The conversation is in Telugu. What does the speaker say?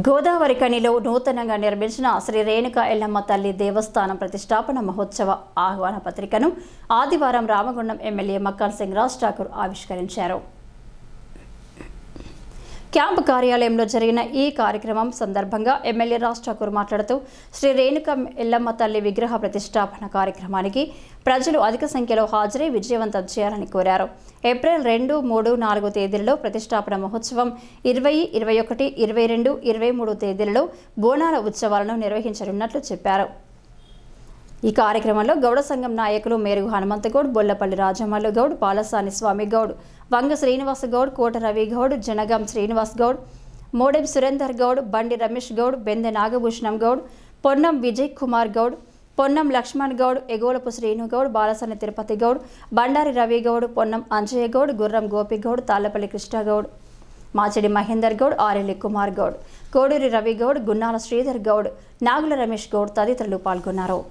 గోదావరి కనిలో నూతనంగా నిర్మించిన శ్రీ రేణుక ఎల్లమ్మ తల్లి దేవస్థానం ప్రతిష్టాపన మహోత్సవ ఆహ్వాన పత్రికను ఆదివారం రామగుండం ఎమ్మెల్యే మక్కన్ సింగ్ రాజ్ ఠాకూర్ ఆవిష్కరించారు. క్యాంపు కార్యాలయంలో జరిగిన ఈ కార్యక్రమం సందర్భంగా ఎమ్మెల్యే రాజ్ ఠాకూర్ మాట్లాడుతూ శ్రీ రేణుక ఎల్లమ్మ తల్లి విగ్రహ ప్రతిష్టాపన కార్యక్రమానికి ప్రజలు అధిక సంఖ్యలో హాజరై విజయవంతం చేయాలని కోరారు. ఏప్రిల్ 2, 3, 4 తేదీలలో ప్రతిష్టాపన మహోత్సవం, 20, 21, 22, 23 తేదీలలో బోనాల ఉత్సవాలను నిర్వహించనున్నట్లు చెప్పారు. ఈ కార్యక్రమంలో గౌడ సంఘం నాయకులు మేరుగు హనుమంతగౌడ్, బొల్లపల్లి రాజమల్లు గౌడ్, పాలసాని స్వామి గౌడ్, వంగ శ్రీనివాస్ గౌడ్, కోట రవి గౌడ్, జనగాం శ్రీనివాస్ గౌడ్, మోడెం సురేందర్ గౌడ్, బండి రమేష్ గౌడ్, బెందె నాగభూషణం గౌడ్, పొన్నం విజయ్ కుమార్ గౌడ్, పొన్నం లక్ష్మణ్ గౌడ్, ఎగోలపు శ్రీను గౌడ్, బాలసాని తిరుపతి గౌడ్, బండారి రవి గౌడ్, పొన్నం అంజయ్య గౌడ్, గుర్రం గోపి గౌడ్, తాళ్లపల్లి కృష్ణ గౌడ్, మాచిడి మహేందర్ గౌడ్, ఆరెల్లి కుమార్ గౌడ్, కోడూరి రవి గౌడ్, గున్నాల శ్రీధర్ గౌడ్, నాగుల రమేష్ గౌడ్ తదితరులు పాల్గొన్నారు.